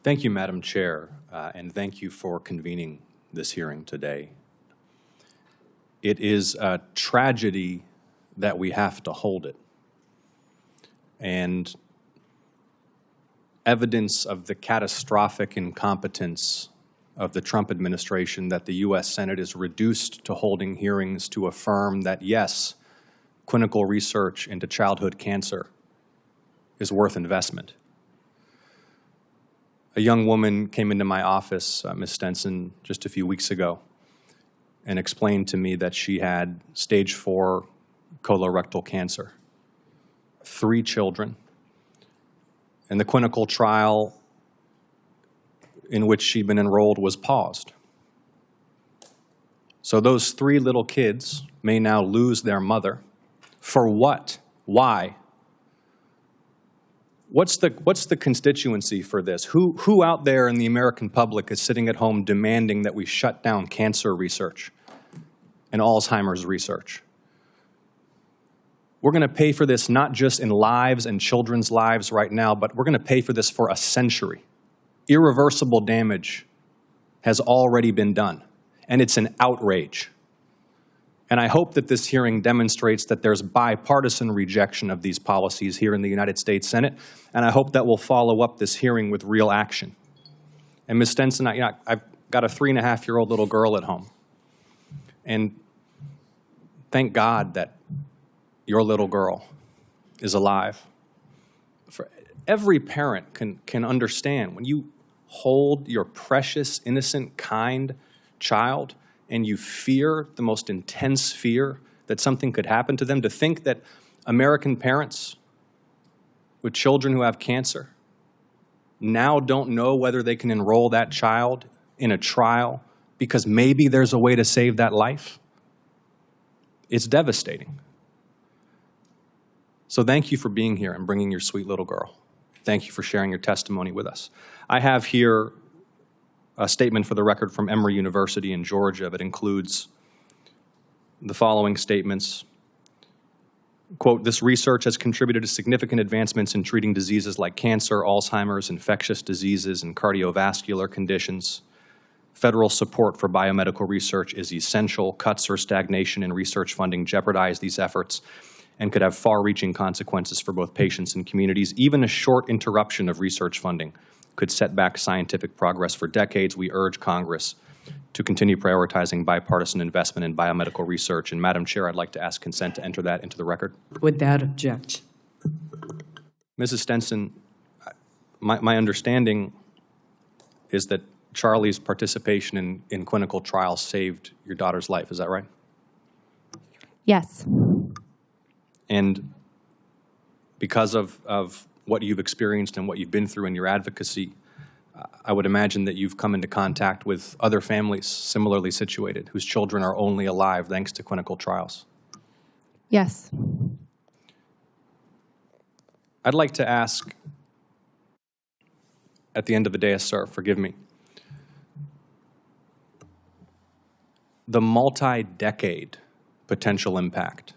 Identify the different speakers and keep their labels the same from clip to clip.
Speaker 1: Thank you, Madam Chair, and thank you for convening this hearing today. It is a tragedy that we have to hold it. And evidence of the catastrophic incompetence of the Trump administration that the U.S. Senate is reduced to holding hearings to affirm that, yes, clinical research into childhood cancer is worth investment. A young woman came into my office, Ms. Stenson, just a few weeks ago and explained to me that she had stage 4 colorectal cancer, 3 children, and the clinical trial in which she'd been enrolled was paused. So those 3 little kids may now lose their mother. For what? Why? What's the constituency for this? Who out there in the American public is sitting at home demanding that we shut down cancer research and Alzheimer's research? We're going to pay for this not just in lives and children's lives right now, but we're going to pay for this for a century. Irreversible damage has already been done, and it's an outrage. And I hope that this hearing demonstrates that there's bipartisan rejection of these policies here in the United States Senate, and I hope that we'll follow up this hearing with real action. And Ms. Stenson, I've got a 3.5-year-old little girl at home, and thank God that your little girl is alive. For every parent can understand when you hold your precious, innocent, kind child and you fear the most intense fear that something could happen to them, to think that American parents with children who have cancer now don't know whether they can enroll that child in a trial because maybe there's a way to save that life, it's devastating. So thank you for being here and bringing your sweet little girl. Thank you for sharing your testimony with us. I have here a statement for the record from Emory University in Georgia that includes the following statements. Quote, "This research has contributed to significant advancements in treating diseases like cancer, Alzheimer's, infectious diseases, and cardiovascular conditions. Federal support for biomedical research is essential. Cuts or stagnation in research funding jeopardize these efforts and could have far-reaching consequences for both patients and communities. Even a short interruption of research funding could set back scientific progress for decades. We urge Congress to continue prioritizing bipartisan investment in biomedical research." And Madam Chair, I'd like to ask consent to enter that into the record.
Speaker 2: Without objection.
Speaker 1: Mrs. Stenson, my understanding is that Charlie's participation in clinical trials saved your daughter's life. Is that right?
Speaker 3: Yes.
Speaker 1: And because of what you've experienced and what you've been through in your advocacy, I would imagine that you've come into contact with other families similarly situated whose children are only alive thanks to clinical trials.
Speaker 3: Yes.
Speaker 1: I'd like to ask, at the end of the day, sir, forgive me, the multi-decade potential impact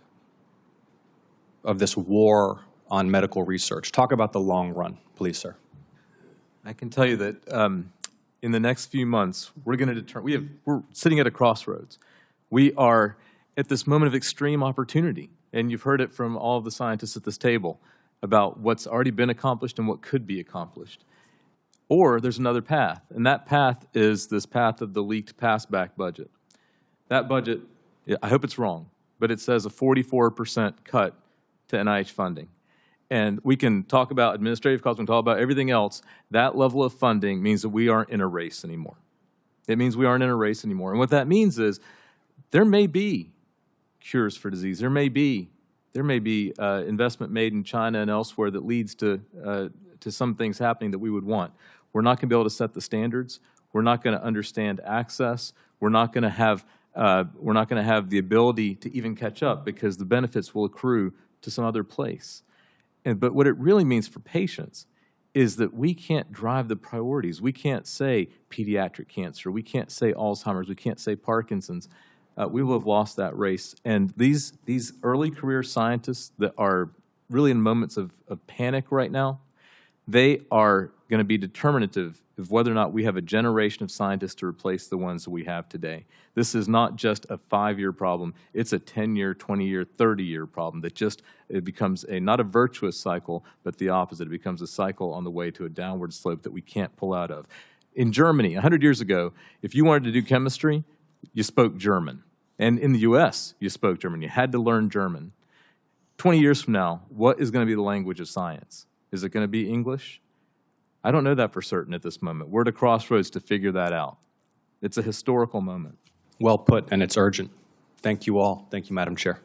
Speaker 1: of this war on medical research. Talk about the long run, please, sir.
Speaker 4: I can tell you that in the next few months, we're going to determine, we're sitting at a crossroads. We are at this moment of extreme opportunity, and you've heard it from all of the scientists at this table about what's already been accomplished and what could be accomplished. Or there's another path, and that path is this path of the leaked pass-back budget. That budget, I hope it's wrong, but it says a 44% cut to NIH funding. And we can talk about administrative costs, we can talk about everything else. That level of funding means that we aren't in a race anymore. It means we aren't in a race anymore. And what that means is there may be cures for disease. There may be investment made in China and elsewhere that leads to some things happening that we would want. We're not going to be able to set the standards. We're not going to understand access. We're not going to have the ability to even catch up because the benefits will accrue to some other place. But what it really means for patients is that we can't drive the priorities. We can't say pediatric cancer. We can't say Alzheimer's. We can't say Parkinson's. We will have lost that race. And these early career scientists that are really in moments of panic right now, they are going to be determinative of whether or not we have a generation of scientists to replace the ones that we have today. This is not just a 5-year problem. It's a 10-year, 20-year, 30-year problem that just, it becomes not a virtuous cycle, but the opposite. It becomes a cycle on the way to a downward slope that we can't pull out of. In Germany, 100 years ago, if you wanted to do chemistry, you spoke German. And in the U.S., you spoke German. You had to learn German. 20 years from now, what is going to be the language of science? Is it going to be English? I don't know that for certain at this moment. We're at a crossroads to figure that out. It's a historical moment.
Speaker 1: Well put, and it's urgent. Thank you all. Thank you, Madam Chair.